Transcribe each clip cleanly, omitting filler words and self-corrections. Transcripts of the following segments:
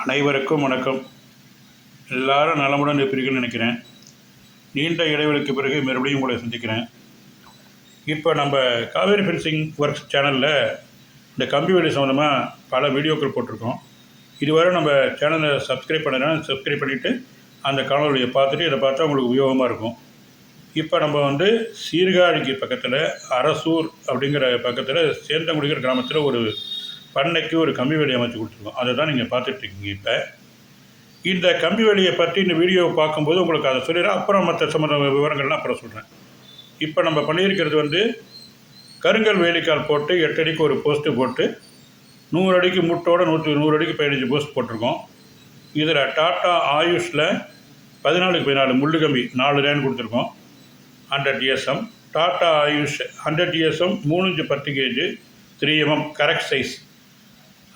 அனைவருக்கும் வணக்கம். எல்லாரும் நலமுடன் இருப்பீர்கள்னு நினைக்கிறேன். நீண்ட இடைவெளிக்கு பிறகு மறுபடியும் உங்களை சந்திக்கிறேன். இப்போ நம்ம காவேரி ஃபென்சிங் ஒர்க்ஸ் சேனலில் இந்த கம்பி வேலி சம்மந்தமாக பல வீடியோக்கள் போட்டிருக்கோம். இதுவரை நம்ம சேனலை சப்ஸ்கிரைப் பண்ணுறேன்னா சப்ஸ்கிரைப் பண்ணிவிட்டு அந்த காணொலியை பார்த்துட்டு இதை பார்த்தா உங்களுக்கு உபயோகமாக இருக்கும். இப்போ நம்ம சீர்காழிக்கு பக்கத்தில் அரசூர் அப்படிங்கிற பக்கத்தில் சேந்தங்குடிங்கிற கிராமத்தில் ஒரு பண்ணைக்கு ஒரு கம்பி வேலி அமைச்சு கொடுத்துருக்கோம். அதை தான் நீங்கள் பார்த்துட்ருக்கீங்க. இப்போ இந்த கம்பி வேலியை பற்றி இந்த வீடியோவை பார்க்கும்போது உங்களுக்கு அதை சொல்லிடுறேன். அப்புறம் மற்ற சம்மந்த விவரங்கள்லாம் அப்புறம் சொல்கிறேன். இப்போ நம்ம பண்ணியிருக்கிறது கருங்கல் வேலிக்கால் போட்டு 8 அடிக்கு ஒரு போஸ்ட்டு போட்டு 100 அடிக்கு முட்டோட 100 அடிக்கு 15 போஸ்ட் போட்டிருக்கோம். இதில் டாட்டா ஆயுஷில் 14x14 முள்ளு கம்பி 4 லைன் கொடுத்துருக்கோம். 100 GSM Tata Ayush 100 GSM 3 10 gauge 3 mm correct size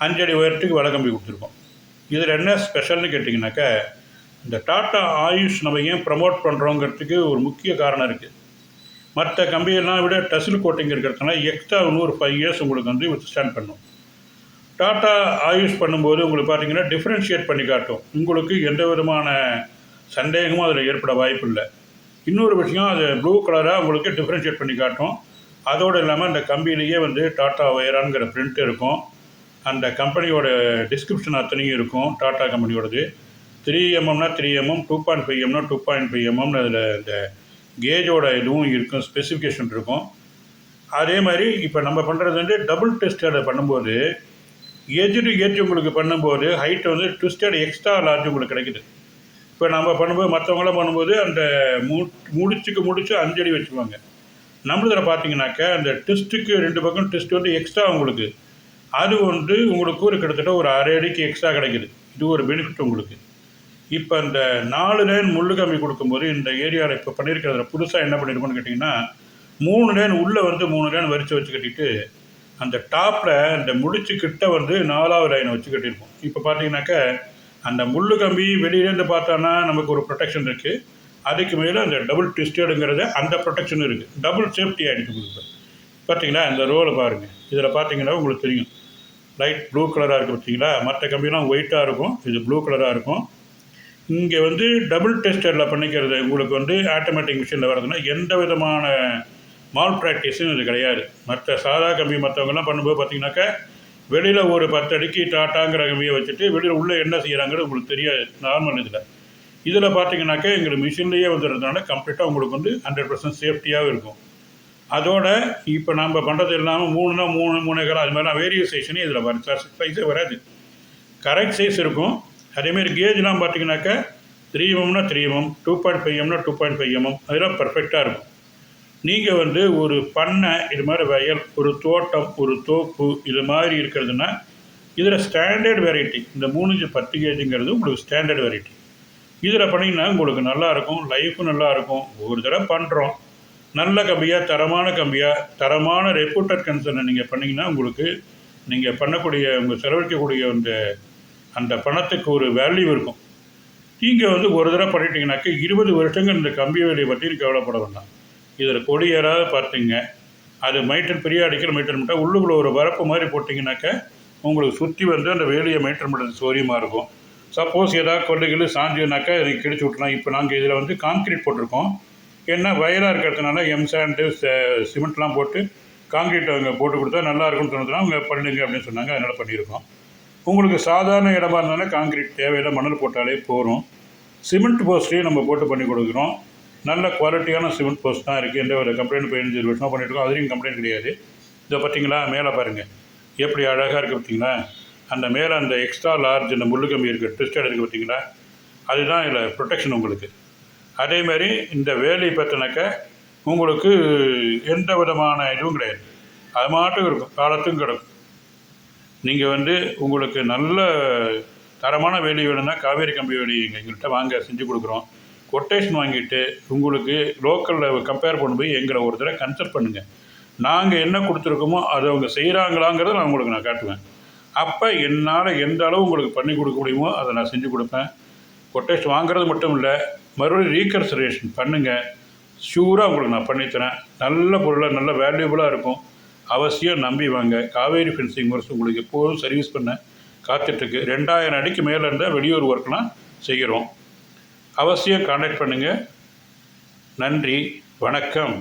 5 அடி உயரத்துக்கு வலைக்கம்பி கொடுத்துருக்கோம். இதில் என்ன ஸ்பெஷல்னு கேட்டிங்கனாக்கா, இந்த டாட்டா ஆயுஷ் நம்ம ஏன் ப்ரமோட் பண்ணுறோங்கிறதுக்கு ஒரு முக்கிய காரணம் இருக்குது. மற்ற கம்பியெல்லாம் விட டசில் கோட்டிங் இருக்கிறதுனால எக்ஸ்ட்ரா இன்னொரு 5 இயர்ஸ் உங்களுக்கு வித்ஸ்டாண்ட் பண்ணும். டாட்டா ஆயுஷ் பண்ணும்போது உங்களுக்கு பார்த்திங்கன்னா டிஃப்ரென்ஷியேட் பண்ணி காட்டும். உங்களுக்கு எந்த விதமான சந்தேகமும் அதில் ஏற்பட வாய்ப்பு இல்லை. இன்னொரு விஷயம், அது ப்ளூ கலராக உங்களுக்கு டிஃப்ரென்ஷியேட் பண்ணி காட்டும். அதோடு இல்லாமல் அந்த கம்பியிலேயே டாட்டா வயரான்கிற பிரிண்ட் இருக்கும். அந்த கம்பெனியோட டிஸ்கிரிப்ஷன் அத்தனையும் இருக்கும். டாட்டா கம்பெனியோடது 3 mmனா 3 mm, 2.5 mmனா 2.5 mm. அதில் இந்த கேஜோட இதுவும் இருக்கும், ஸ்பெசிஃபிகேஷன் இருக்கும். அதே மாதிரி இப்போ நம்ம பண்ணுறது டபுள் டெஸ்டட் பண்ணும்போது ஏஜ் டு ஏஜ் உங்களுக்கு பண்ணும்போது ஹைட் ட்விஸ்டட் எக்ஸ்ட்ரா லார்ஜ் உங்களுக்கு கிடைக்குது. இப்போ நம்ம பண்ணும்போது மற்றவங்களாம் பண்ணும்போது அந்த முடிச்சு 5 அடி வச்சுக்குவாங்க. நம்மளதில் பார்த்தீங்கன்னாக்கா அந்த டெஸ்ட்டுக்கு 2 பக்கம் டெஸ்ட் எக்ஸ்ட்ரா உங்களுக்கு அது உங்களுக்கு ஒரு கிட்டத்தட்ட ஒரு 1/2 அடிக்கு எக்ஸ்ட்ரா கிடைக்குது. இது ஒரு பெனிஃபிட் உங்களுக்கு. இப்போ இந்த 4 லைன் முள்ளு கம்பி கொடுக்கும்போது இந்த ஏரியாவில் இப்போ பண்ணியிருக்கிறதுல புதுசாக என்ன பண்ணியிருக்கோன்னு கேட்டிங்கன்னா, 3 லைன் உள்ளே 3 லைன் வரிச்சு வச்சு கட்டிட்டு அந்த டாப்பில் அந்த முடிச்சு கிட்ட 4வது லைனை வச்சு கட்டியிருக்கோம். இப்போ பார்த்தீங்கன்னாக்கா அந்த முள்ளு கம்பி வெளியிலேருந்து பார்த்தோன்னா நமக்கு ஒரு ப்ரொடெக்ஷன் இருக்குது. அதுக்கு மேலே அந்த டபுள் ட்விஸ்டடுங்கிறது அந்த ப்ரொடெக்ஷன் இருக்குது. டபுள் சேஃப்டி ஆகிடுச்சு உங்களுக்கு. பார்த்தீங்களா, இந்த ரோலை பாருங்கள். இதில் பார்த்தீங்கன்னா உங்களுக்கு தெரியும், லைட் ப்ளூ கலராக இருக்குது. பார்த்தீங்களா, மற்ற கம்பிலாம் ஒயிட்டாக இருக்கும், இது ப்ளூ கலராக இருக்கும். இங்கே டபுள் டெஸ்டரில் பண்ணிக்கிறது உங்களுக்கு ஆட்டோமேட்டிக் மிஷினில் வரதுன்னா எந்த விதமான மால் ப்ராக்டிஸும் இது கிடையாது. மற்ற சாதா கம்பி மற்றவங்கலாம் பண்ணும்போது பார்த்தீங்கன்னாக்கா வெளியில் ஒரு 10 அடிக்கு டாட்டாங்கிற கம்பியை வச்சுட்டு வெளியில் உள்ளே என்ன செய்கிறாங்கிறது உங்களுக்கு தெரியாது நார்மல் இதில் பார்த்தீங்கன்னாக்கா எங்களுக்கு மிஷின்லேயே வந்துடுறதுனால கம்ப்ளீட்டாக உங்களுக்கு 100% சேஃப்டியாகவும் இருக்கும். அதோட இப்போ நம்ம பண்ணுறது இல்லாமல் 3னா 3, 3.25 அது மாதிரிலாம் வேரியேஷன் இதில் வரும். சைஸே வராது, கரெக்ட் சைஸ் இருக்கும். அதேமாரி கேஜ்லாம் பார்த்தீங்கன்னாக்கா 3 mmனா 3 mm, 2.5 mmனா 2.5 mm அதெல்லாம் பர்ஃபெக்டாக இருக்கும். நீங்கள் ஒரு பண்ணை இது மாதிரி வயல், ஒரு தோட்டம், ஒரு தோப்பு இது மாதிரி இருக்கிறதுனா இதில் ஸ்டாண்டர்ட் வெரைட்டி இந்த 3 10 கேஜுங்கிறது உங்களுக்கு ஸ்டாண்டர்ட் வெரைட்டி. இதில் பண்ணிங்கன்னா உங்களுக்கு நல்லாயிருக்கும், லைஃப்பும் நல்லாயிருக்கும். ஒரு தடவை பண்ணுறோம், நல்ல கம்பியாக தரமான ரெப்யூட்டட் கன்சர்னை நீங்கள் பண்ணிங்கன்னா உங்களுக்கு நீங்கள் பண்ணக்கூடிய உங்கள் செலவழிக்கக்கூடிய அந்த பணத்துக்கு ஒரு வேல்யூ இருக்கும். நீங்கள் ஒரு தடவை பண்ணிட்டீங்கன்னாக்கா 20 வருஷங்கள் இந்த கம்பி வேலையை பற்றி கவலைப்பட வேண்டாம். இதில் கொடி ஏறாத பார்த்தீங்க, அது மைட்டன் பெரிய அடிக்கிற மைட்டன் மட்டும் உள்ளுக்குள்ளே ஒரு வரப்பு மாதிரி போட்டிங்கனாக்கா உங்களுக்கு சுற்றி அந்த வேலையை மைட்டன் பண்ணுறது சௌரியமாக இருக்கும். சப்போஸ் ஏதாவது கொள்ளைகள் சாஞ்சுனாக்கா இதை கிடிச்சு விட்டுலாம். இப்போ நாங்கள் இதில் கான்க்ரீட் போட்டிருக்கோம். ஏன்னா வயலாக இருக்கிறதுனால எம்சாண்டு சிமெண்ட்லாம் போட்டு கான்க்ரீட் அவங்க போட்டு கொடுத்தா நல்லாயிருக்குன்னு சொன்னதுனா அவங்க பண்ணுங்க அப்படின்னு சொன்னாங்க. அதனால் பண்ணியிருக்கோம். உங்களுக்கு சாதாரண இடமா இருந்தாலும் கான்க்ரீட் தேவையில்லை, மணல் போட்டாலே போகிறோம். சிமெண்ட் போஸ்ட்லேயும் நம்ம போட்டு பண்ணி கொடுக்குறோம். நல்ல குவாலிட்டியான சிமெண்ட் போஸ்ட் தான் இருக்குது. எந்த ஒரு கம்ப்ளைண்ட் 15 வருஷமாக பண்ணிட்டுருக்கோம், அதுலேயும் கம்ப்ளைண்ட் கிடையாது. இதை பார்த்தீங்களா, மேலே பாருங்கள் எப்படி அழகாக இருக்குது பார்த்தீங்களா. அந்த மேலே அந்த எக்ஸ்ட்ரா லார்ஜ் அந்த முள்ளு கம்பி இருக்குது, ட்விஸ்டட் இருக்குது பார்த்தீங்களா, அதுதான் இதில் ப்ரொடெக்ஷன் உங்களுக்கு. அதேமாதிரி இந்த வேலையை பார்த்தினாக்கா உங்களுக்கு எந்த விதமான இதுவும் கிடையாது, அது மாட்டும் இருக்கும், காலத்தும் கிடக்கும். நீங்கள் உங்களுக்கு நல்ல தரமான வேலி வேணும்னா காவேரி கம்பி வேலி எங்கள்கிட்ட வாங்க, செஞ்சு கொடுக்குறோம். கொட்டேஷன் வாங்கிட்டு உங்களுக்கு லோக்கலில் கம்பேர் பண்ணி போய் எங்களை ஒரு தடவை கன்சல்ட் பண்ணுங்கள். நாங்கள் என்ன கொடுத்துருக்கோமோ அதை அவங்க செய்கிறாங்களாங்கிறத நான் காட்டுவேன். அப்போ என்னால் எந்த அளவு உங்களுக்கு பண்ணி கொடுக்க முடியுமோ அதை நான் செஞ்சு கொடுப்பேன். கொட்டேஷன் வாங்குறது மட்டும் இல்லை, மறுபடியும் ரீகன்சிடரேஷன் பண்ணுங்கள். ஷூராக உங்களுக்கு நான் பண்ணித்தரேன். நல்ல பொருளாக நல்ல வேல்யூபுளாக இருக்கும். அவசியம் நம்பி வாங்க. காவேரி ஃபென்சிங் ஒர்க்ஸ் உங்களுக்கு எப்போதும் சர்வீஸ் பண்ண காத்துட்ருக்கு. 2000 அடிக்கு மேலே இருந்தால் வெளியூர் ஒர்க்லாம் செய்கிறோம். அவசியம் கான்டாக்ட் பண்ணுங்கள். நன்றி, வணக்கம்.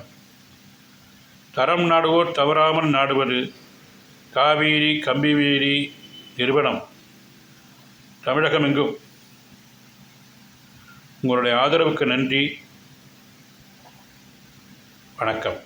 தரம் நாடுவோர் தவறாமல் நாடுவது காவேரி கம்பிவேலி நிறுவனம். தமிழகம் எங்கும் உங்களுடைய ஆதரவுக்கு நன்றி, வணக்கம்.